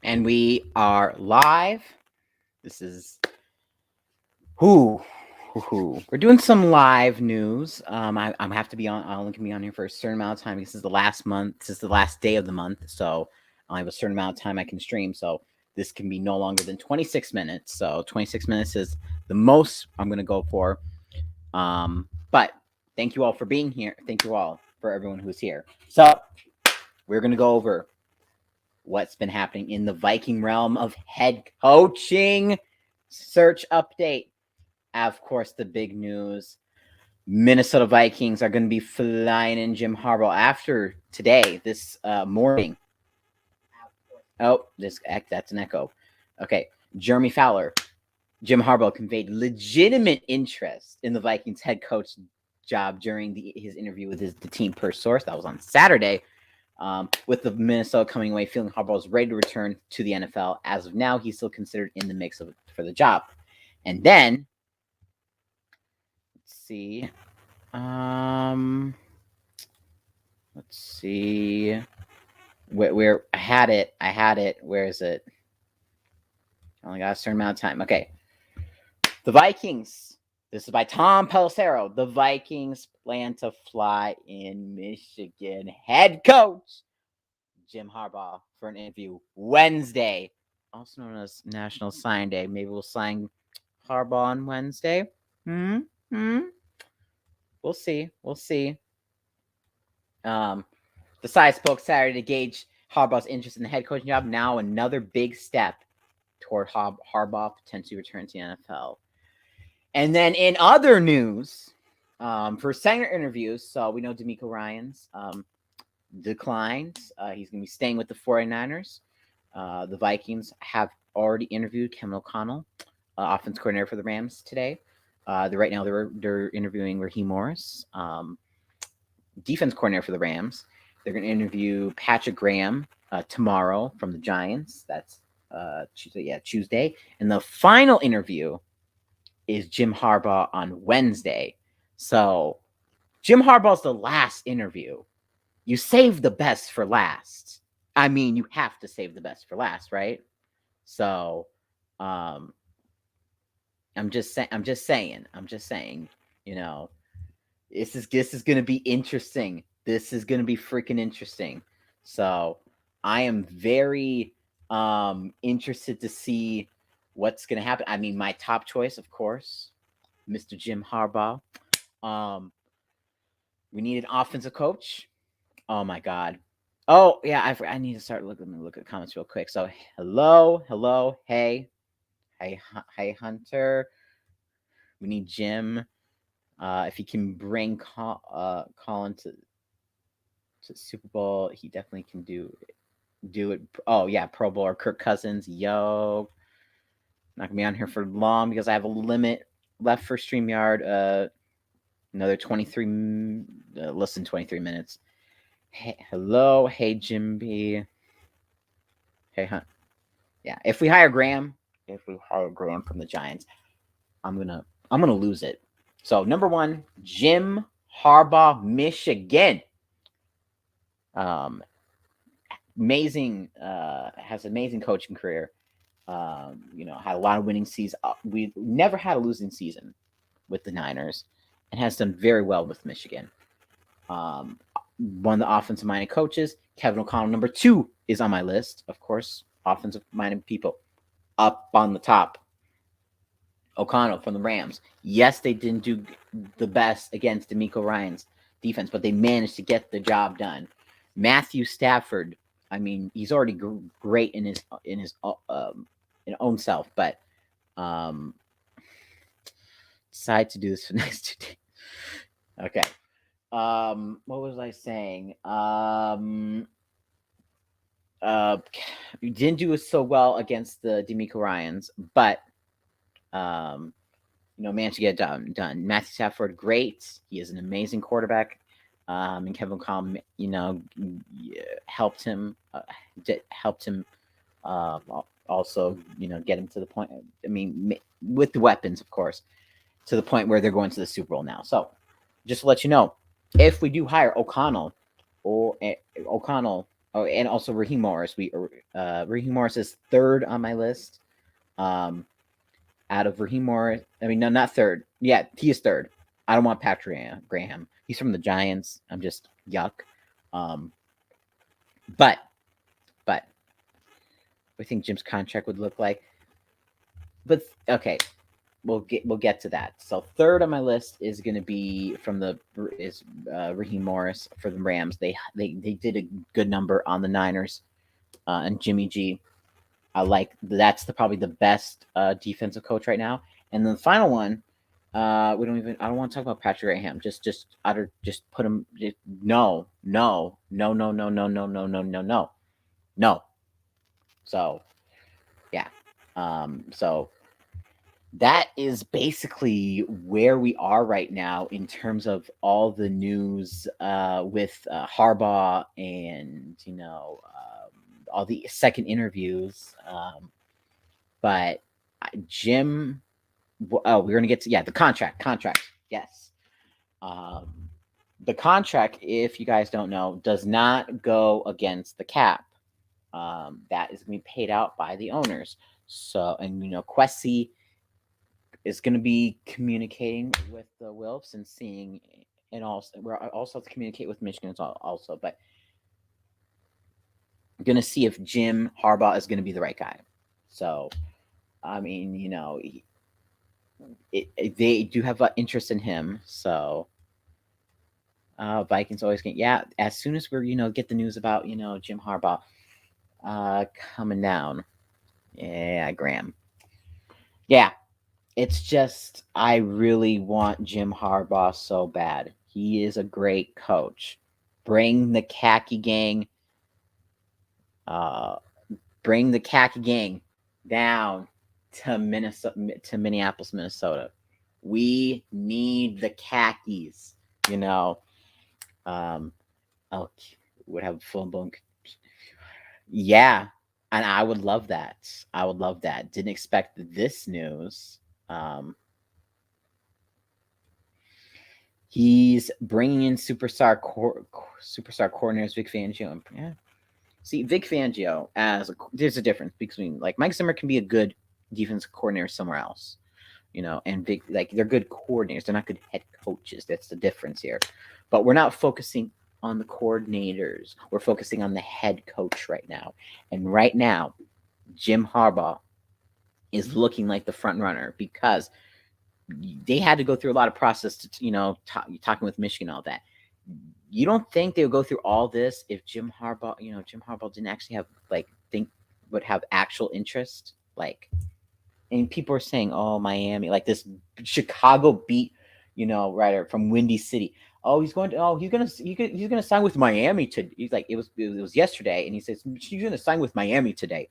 And we are live. This is we're doing some live news. I have to be on. I only can be on here for a certain amount of time. This is the last month. This is the last day of the month, so I have a certain amount of time I can stream. So this can be no longer than 26 minutes. So 26 minutes is the most I'm going to go for. But thank you all for being here. Thank you all for everyone who's here. So we're going to go over what's been happening in the Viking realm of head coaching search update. Of course, the big news: Minnesota Vikings are going to be flying in Jim Harbaugh after today, this morning. Oh, that's an echo. Okay, Jeremy Fowler, Jim Harbaugh conveyed legitimate interest in the Vikings head coach job during his interview with the team per source. That was on Saturday. With the Minnesota coming away feeling Harbaugh is ready to return to the NFL. As of now, he's still considered in the mix for the job. And then, let's see. Where I had it. Where is it? I only got a certain amount of time. Okay. The Vikings. This is by Tom Pelissero. The Vikings plan to fly in Michigan head coach Jim Harbaugh for an interview Wednesday, also known as National Sign Day. Maybe we'll sign Harbaugh on Wednesday. We'll see. The side spoke Saturday to gauge Harbaugh's interest in the head coaching job. Now another big step toward Harbaugh potentially returning to the NFL. And then in other news, for center interviews, so we know DeMeco Ryans declined. He's going to be staying with the 49ers. The Vikings have already interviewed Kevin O'Connell, offense coordinator for the Rams today. Right now they're interviewing Raheem Morris, defense coordinator for the Rams. They're going to interview Patrick Graham tomorrow from the Giants. That's Tuesday. And the final interview is Jim Harbaugh on Wednesday. So Jim Harbaugh's the last interview. You save the best for last. I mean, you have to save the best for last, right? So, I'm just saying. You know, this is gonna be interesting. This is gonna be freaking interesting. So, I am very interested to see what's gonna happen. I mean, my top choice, of course, Mr. Jim Harbaugh. We need an offensive coach. Oh my God. Oh yeah, I need to start look at the comments real quick. So hello, hey, Hunter. We need Jim. If he can bring Colin to Super Bowl, he definitely can do it. Oh yeah, Pro Bowler Kirk Cousins. Yo, not gonna be on here for long because I have a limit left for StreamYard. Another 23, less than 23 minutes. Hey, hello, hey Jim B. Hey, Hunt. Yeah, if we hire Graham from the Giants, I'm gonna lose it. So number one, Jim Harbaugh, Michigan. Amazing, has an amazing coaching career. Had a lot of winning seasons. We never had a losing season with the Niners, and has done very well with Michigan. One of the offensive-minded coaches, Kevin O'Connell, number two, is on my list. Of course, offensive-minded people up on the top. O'Connell from the Rams. Yes, they didn't do the best against DeMeco Ryans' defense, but they managed to get the job done. Matthew Stafford, I mean, he's already great in his own self, but decide to do this for the next 2 days. Okay. What was I saying? We didn't do so well against the DeMeco Ryans, but managed to get it done. Matthew Stafford, great. He is an amazing quarterback. And Kevin O'Connell, helped him also, get him to the point. I mean, with the weapons, of course, to the point where they're going to the Super Bowl now. So, just to let you know, if we do hire O'Connell, Oh, and also Raheem Morris. Raheem Morris is third on my list. Um, out of Raheem Morris, I mean, no, not third. Yeah, he is third. I don't want Patrick Graham. He's from the Giants. I'm just yuck. Um, but what do you think Jim's contract would look like? But okay, we'll get to that. So third on my list is going to be from the is Raheem Morris for the Rams. They did a good number on the Niners and Jimmy G. I like that's probably the best defensive coach right now. And then the final one, we don't even. I don't want to talk about Patrick Graham. Just put him. No, no, no, no, no, no, no, no, no, no, no, no. So yeah. So that is basically where we are right now in terms of all the news with Harbaugh and all the second interviews. But Jim, we're gonna get to the contract. Yes, the contract, if you guys don't know, does not go against the cap. That is going to be paid out by the owners. So, and Quessy is going to be communicating with the Wilfs and seeing, and also we're also have to communicate with Michigan also, but going to see if Jim Harbaugh is going to be the right guy. So, I mean, they do have interest in him. So, Vikings always get as soon as we're get the news about Jim Harbaugh coming down. Yeah, Graham. Yeah, it's just I really want Jim Harbaugh so bad. He is a great coach. Bring the khaki gang. Bring the khaki gang down to Minneapolis, Minnesota. We need the khakis. Oh, would have full blown. Yeah, and I would love that. Didn't expect this news. He's bringing in superstar coordinators Vic Fangio. Yeah, see Vic Fangio there's a difference between like Mike Zimmer can be a good defensive coordinator somewhere else, and Vic they're good coordinators. They're not good head coaches. That's the difference here. But we're not focusing on the coordinators. We're focusing on the head coach right now. And right now, Jim Harbaugh is looking like the front runner because they had to go through a lot of process to, talking with Michigan, all that. You don't think they would go through all this if Jim Harbaugh didn't actually would have actual interest? And people are saying, oh, Miami, like this Chicago beat, writer from Windy City. Oh, he's gonna sign with Miami today. He's like, it was yesterday, and he says he's gonna sign with Miami today.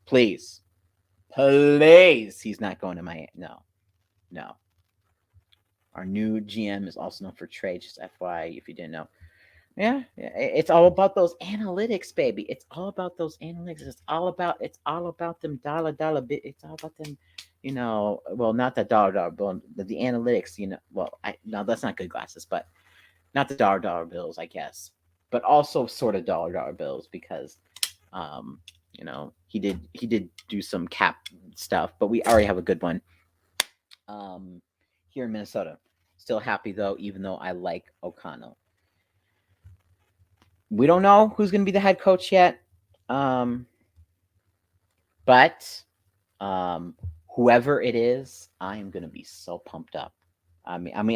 Please, he's not going to Miami. No. Our new GM is also known for trade. Just FYI, if you didn't know. Yeah, it's all about those analytics, baby. It's all about those analytics. It's all about them dollar bit. It's all about them, well, not the dollar bill, but the analytics. Well, no, that's not good glasses, but not the dollar bills, I guess, but also sort of dollar bills because, he did do some cap stuff, but we already have a good one. Here in Minnesota, still happy though, even though I like O'Connell. We don't know who's going to be the head coach yet, but whoever it is, I am going to be so pumped up. Well, I'm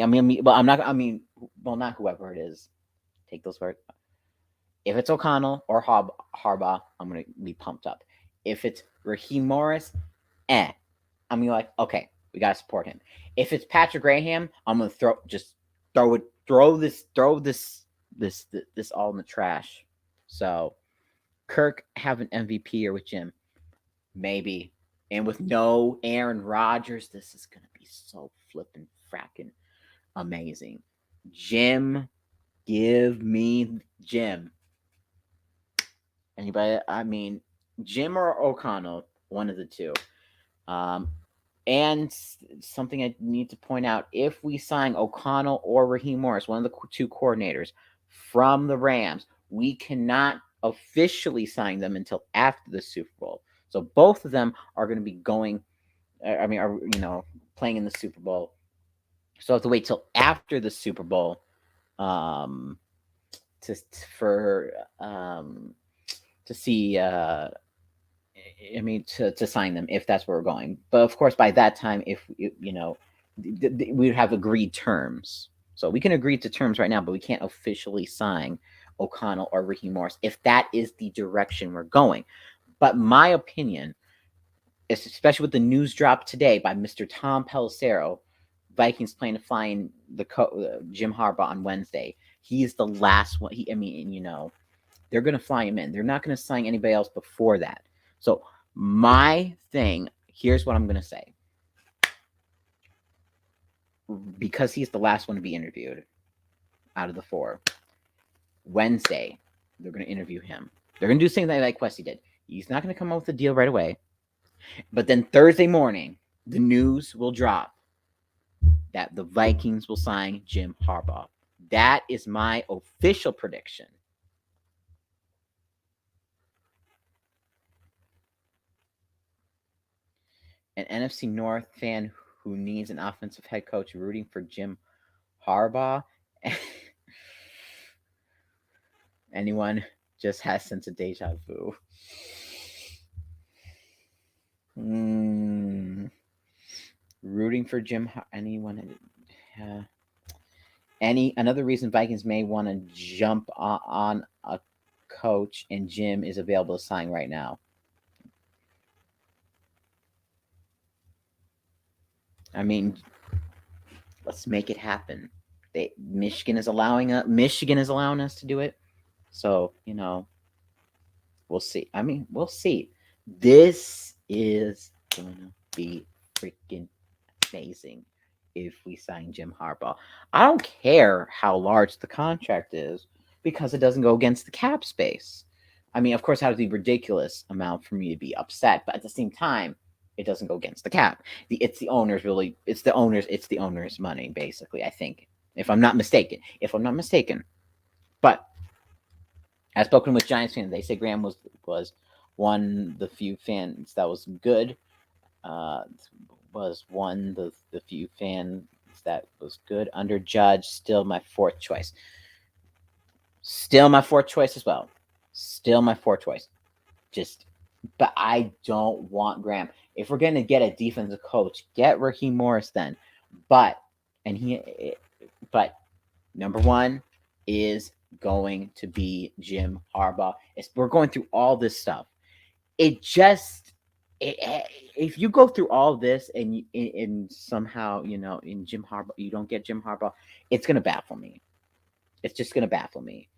not. Not whoever it is. Take those words. If it's O'Connell or Harbaugh, I'm going to be pumped up. If it's Raheem Morris, I'm going to okay, we got to support him. If it's Patrick Graham, I'm going to throw this all in the trash. So Kirk have an MVP here with Jim, maybe, and with no Aaron Rodgers, this is gonna be so flippin' fracking amazing. Jim, give me Jim. Anybody? Jim or O'Connell, one of the two. And something I need to point out: if we sign O'Connell or Raheem Morris, one of the two coordinators from the Rams, we cannot officially sign them until after the Super Bowl. So both of them are going to be going. Are playing in the Super Bowl. So I have to wait till after the Super Bowl, um, to for to see. To sign them if that's where we're going. But of course, by that time, if we would have agreed terms. So we can agree to terms right now, but we can't officially sign O'Connell or Ricky Morris if that is the direction we're going. But my opinion, especially with the news drop today by Mr. Tom Pelissero, Vikings plan to fly in Jim Harbaugh on Wednesday. He's the last one. They're going to fly him in. They're not going to sign anybody else before that. So my thing, here's what I'm going to say. Because he's the last one to be interviewed out of the four, Wednesday, they're going to interview him. They're going to do the same thing like Questy did. He's not going to come up with a deal right away. But then Thursday morning, the news will drop that the Vikings will sign Jim Harbaugh. That is my official prediction. An NFC North fan who needs an offensive head coach rooting for Jim Harbaugh. Anyone just has sense of deja vu. Rooting for Jim. Anyone? Another reason Vikings may want to jump on a coach and Jim is available to sign right now. Let's make it happen. Michigan is allowing us to do it. So, we'll see. We'll see. This is going to be freaking amazing if we sign Jim Harbaugh. I don't care how large the contract is because it doesn't go against the cap space. Of course, it has to be a ridiculous amount for me to be upset, but at the same time, it doesn't go against the cap. It's the owner's money, basically, I think, if I'm not mistaken. But I've spoken with Giants fans. They say Graham was one of the few fans that was good. Was one of the few fans that was good under Judge. Still my fourth choice. Still my fourth choice as well. But I don't want Graham. If we're going to get a defensive coach, get Raheem Morris then. But number one is going to be Jim Harbaugh. We're going through all this stuff. If you go through all this and somehow, in Jim Harbaugh, you don't get Jim Harbaugh, it's going to baffle me. It's just going to baffle me.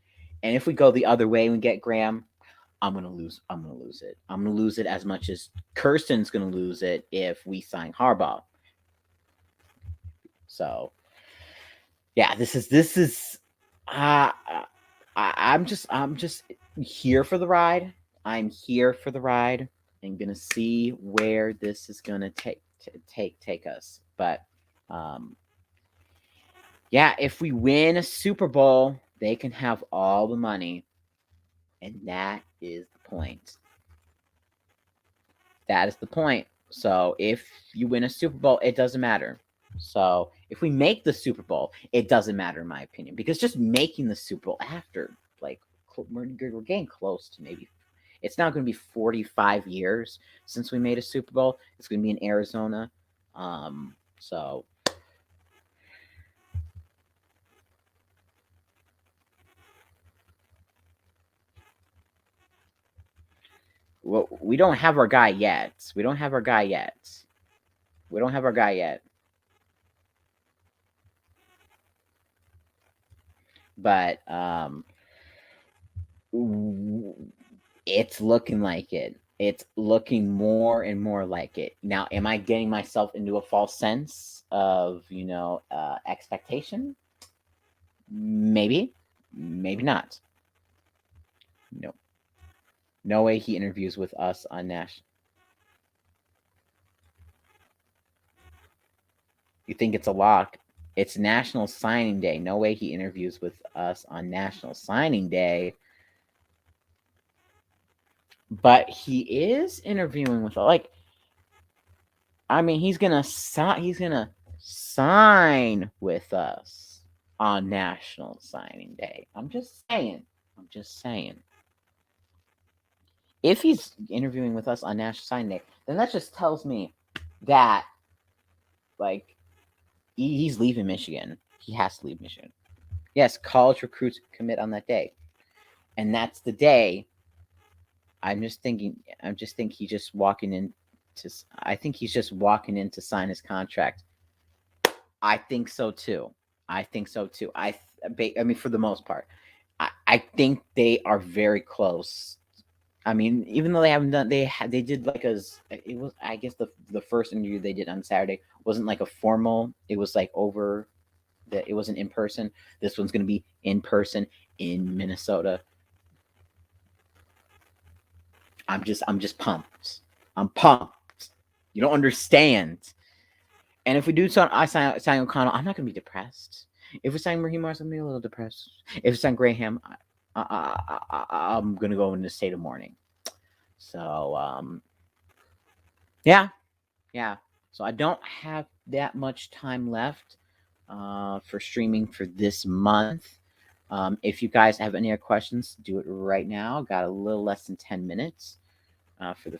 And if we go the other way and we get Graham, I'm going to lose it. I'm going to lose it as much as Kirsten's going to lose it if we sign Harbaugh. So, yeah, this is I'm just here for the ride. I'm here for the ride. I'm gonna see where this is gonna take us. But if we win a Super Bowl, they can have all the money, and that is the point. So if you win a Super Bowl, it doesn't matter. So if we make the Super Bowl, it doesn't matter in my opinion, because just making the Super Bowl after, we're getting close to maybe. It's now going to be 45 years since we made a Super Bowl. It's going to be in Arizona. So well, we don't have our guy yet. But it's looking like it. It's looking more and more like it. Now, am I getting myself into a false sense of, expectation? Maybe. Maybe not. No. No way he interviews with us on national. You think it's a lock? It's National Signing Day. No way he interviews with us on National Signing Day. but he is interviewing with like. I mean, he's gonna sign. He's gonna sign with us on National Signing Day. I'm just saying. I'm just saying. If he's interviewing with us on National Signing Day, then that just tells me that like he's leaving Michigan. He has to leave Michigan. Yes, college recruits commit on that day, and that's the day. I'm just thinking. He's just walking in. I think he's just walking in to sign his contract. I think so too. I mean, for the most part, I think they are very close. I mean, even though they haven't done, they did like it was, I guess the first interview they did on Saturday wasn't like a formal. It was like over it wasn't in person. This one's gonna be in person in Minnesota. I'm just pumped. I'm pumped. You don't understand. And if we do I sign O'Connell, I'm not gonna be depressed. If we sign Raheem Morris, I'm gonna be a little depressed. If we sign Graham, I'm gonna go in a state of mourning. So yeah. So I don't have that much time left for streaming for this month. If you guys have any other questions, do it right now. Got a little less than 10 minutes for the.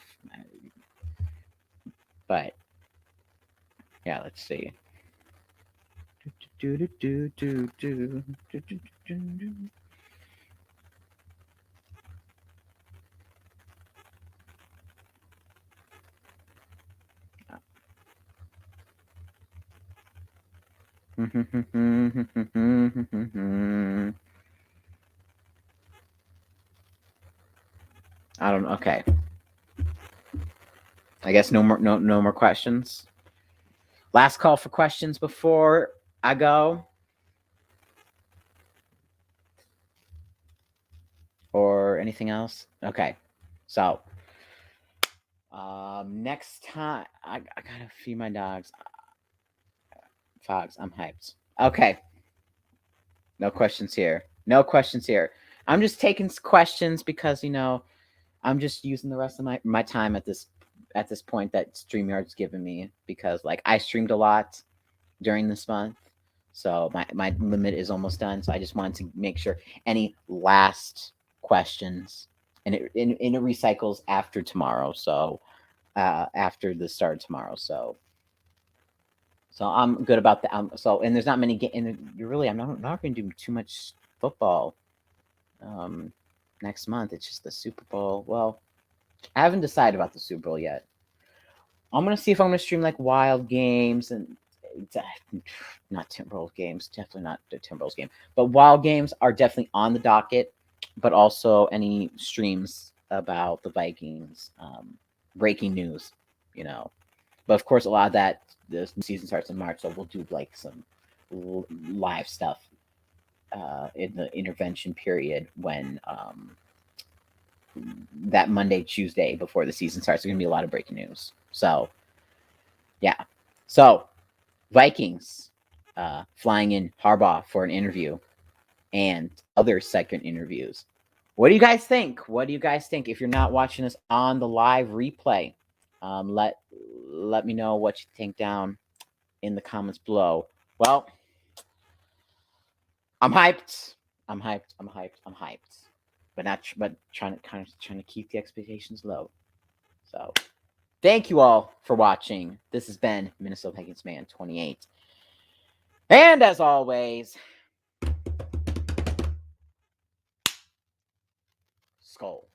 But yeah, let's see. I don't know. Okay. I guess no more questions. Last call for questions before I go. Or anything else? Okay. So next time I gotta feed my dogs. Fogs, I'm hyped. Okay. No questions here. No questions here. I'm just taking questions because I'm just using the rest of my time at this point that StreamYard's given me because like I streamed a lot during this month. So my limit is almost done. So I just wanted to make sure any last questions and it recycles after tomorrow. So after the start of tomorrow. So I'm good about that. And there's not many and really I'm not going to do too much football next month. It's just the Super Bowl. Well, I haven't decided about the Super Bowl yet. I'm gonna see if I'm gonna stream like wild games and not Timberwolves games. Definitely not the Timberwolves game, but wild games are definitely on the docket. But also any streams about the Vikings, breaking news, But of course, a lot of that the season starts in March, so we'll do like some live stuff in the intervention period when that Monday, Tuesday before the season starts. There's gonna be a lot of breaking news. So yeah. So Vikings flying in Harbaugh for an interview and other second interviews. What do you guys think? If you're not watching this on the live replay, let me know what you think down in the comments below. Well, I'm hyped. But trying to keep the expectations low. So thank you all for watching. This has been Minnesota Vikings Man 28. And as always, Skull.